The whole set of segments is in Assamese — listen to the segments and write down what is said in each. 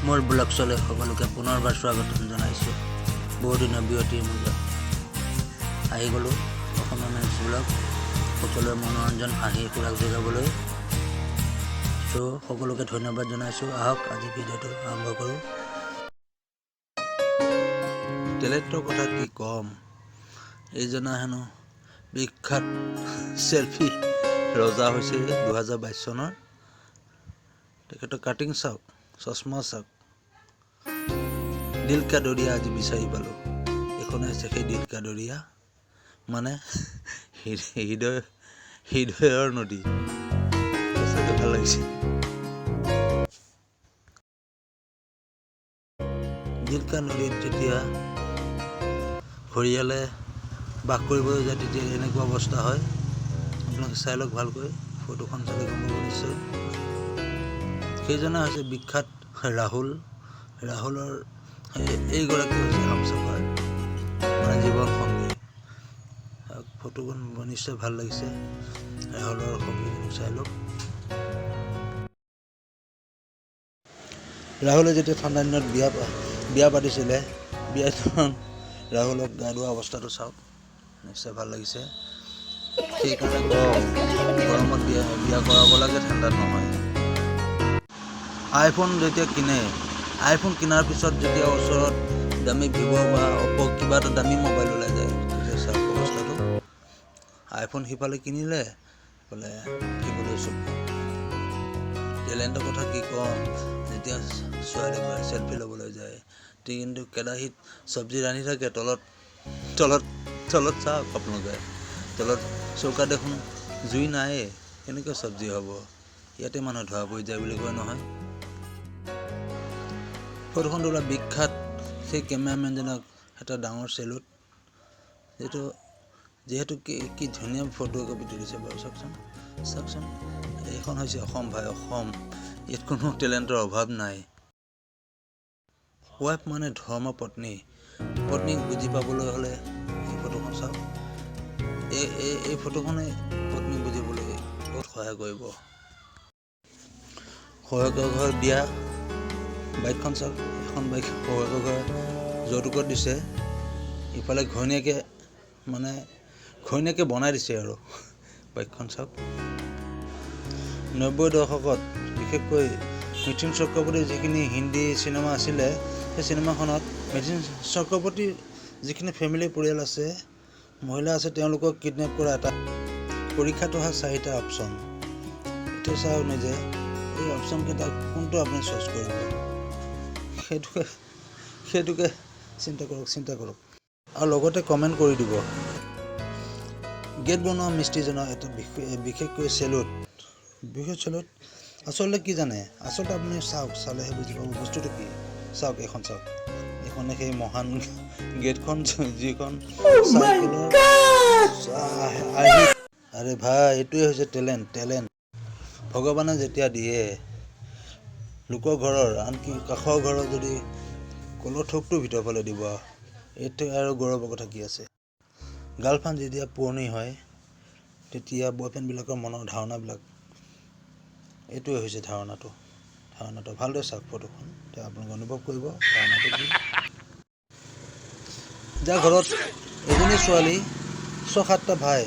মোৰ ব্লগ চলে সকলোকে পুনৰবাৰ স্বাগতম জনাইছোঁ। বহুদিনৰ বিৰতিৰ মূল্য আহি গ'লোঁ অসমীয়া মেন্স ব্লগ সকলোৰে মনোৰঞ্জন হাঁহি খুৰাক যোগাবলৈ। চ' সকলোকে ধন্যবাদ জনাইছোঁ। আহক আজি ভিডিঅ'টো আৰম্ভ কৰোঁ। টেলেণ্টৰ কথা কি ক'ম, এইজনা হেনো বিখ্যাত চেল্ফি ৰজা হৈছে 2022 চনৰ। তেখেতৰ কাটিং চাওক, চশমা চাওক, দিল কা দৰিয়া আজি বিচাৰি পালোঁ। এইখন হৈছে সেই দিল কা দৰিয়া, মানে হৃদয়ৰ নদী। সঁচাকৈ ভাল লাগিছে। দিল কা নদীত যেতিয়া ঘৰিয়ালে বাস কৰিবলৈ যায় তেতিয়া এনেকুৱা অৱস্থা হয়। আপোনালোকে চাই লওক ভালকৈ, ফটোখন চালে গম পাব নিশ্চয়। সেইজনা হৈছে বিখ্যাত ৰাহুলৰ এইগৰাকী হৈছে হামছফাৰ, মানে জীৱন সংগী। ফটোখন নিশ্চয় ভাল লাগিছে। ৰাহুলৰ সংগীখিনি চাই লওক। ৰাহুলে যেতিয়া ঠাণ্ডা দিনত বিয়া পাতিছিলে, বিয়াত ৰাহুলক গা ধোৱা অৱস্থাটো চাওক, নিশ্চয় ভাল লাগিছে। সেইকাৰণে গৰমত বিয়া কৰাব লাগে, ঠাণ্ডাত নহয়। আইফোন যেতিয়া কিনে, আইফোন কিনাৰ পিছত যেতিয়া ওচৰত দামী ভিভ' বা অপ' কিবা এটা দামী মোবাইল ওলাই যায়, তেতিয়া চাওক অৱস্থাটো। আইফোন সিফালে কিনিলে, সিফালে ভিভ'লৈ চব। টেলেণ্টৰ কথা কি ক'ম, যেতিয়া ছোৱালীবোৰে চেল্ফি ল'বলৈ যায় কিন্তু কেৰাহীত চব্জি ৰান্ধি থাকে, তলত চাওক আপোনালোকে, তলত চৌকাত দেখোন জুই নাইয়ে, কেনেকৈ চব্জি হ'ব। ইয়াতে মানুহ ধৰা পৰি যায় বুলি কয় নহয়। ফটোখন তোলা বিখ্যাত সেই কেমেৰামেনজনক এটা ডাঙৰ চেলুট। যিহেতু কি ধুনীয়া ফটো একপি তুলিছে বাৰু, চাওকচোন। এইখন হৈছে অসম ভাই, অসম। ইয়াত কোনো টেলেণ্টৰ অভাৱ নাই। ৱাইফ মানে পত্নীক বুজি পাবলৈ হ'লে এই ফটোখন চাওক। এই ফটোখনে পত্নীক বুজিবলৈ বহুত সহায় কৰিব। শহুৰেকৰ ঘৰ বিয়া, বাইকখন চাওক। এখন বাইক শহুৰেকৰ ঘৰ যৌতুকত দিছে। ইফালে ঘৈণীয়েকে বনাই দিছে আৰু। বাইকখন চাওক। 90 দশকত বিশেষকৈ মিথুন চক্ৰৱৰ্তীৰ যিখিনি হিন্দী চিনেমা আছিলে, সেই চিনেমাখনত মিথুন চক্ৰৱৰ্তীৰ যিখিনি ফেমিলি পৰিয়াল আছে, মহিলা আছে, তেওঁলোকক কিডনেপ কৰা এটা পৰীক্ষাত অহা 4টা অপশ্যন। এতিয়া চাওক নিজে, এই অপশ্যনকেইটা কোনটো আপুনি চইচ কৰিব, সেইটোকে চিন্তা কৰক। আৰু লগতে কমেণ্ট কৰি দিব। গেট বনোৱা মিস্ত্ৰীজনক এটা বিশেষকৈ চেলুট। আচলতে কি জানে, আচলতে আপুনি চালেহে বুজি পাব বস্তুটো কি। চাওক, এইখন চাওক, এইখনে সেই মহান গেটখন, যিখন চাইকেলৰ। আৰে ভাই, এইটোৱে হৈছে টেলেণ্ট। ভগৱানে যেতিয়া দিয়ে লোকৰ ঘৰৰ, আনকি কাষৰ ঘৰৰ যদি কলৰ থোকটো ভিতৰৰ ফালে দিব, এইটো আৰু গৌৰৱৰ কথা কি আছে। গাৰ্লফ্ৰেণ্ড যেতিয়া পুৰণি হয়, তেতিয়া বয়ফ্ৰেণ্ডবিলাকৰ মনৰ ধাৰণাবিলাক, এইটোৱে হৈছে ধাৰণাটো। ভালদৰে চাওক ফটোখন, তেতিয়া আপোনালোকে অনুভৱ কৰিব ধাৰণাটো কি। যাৰ ঘৰত এজনী ছোৱালী, 6-7টা ভাই,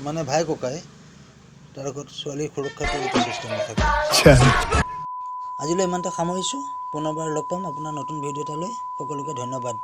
মানে ভাই ককাই, তাৰ ঘৰত ছোৱালীৰ সুৰক্ষাটো এটা চিষ্টেম নাথাকে। আজিলৈ ইমানতে সামৰিছোঁ। পুনৰবাৰ লগ পাম আপোনাৰ নতুন ভিডিঅ' এটালৈ। সকলোকে ধন্যবাদ।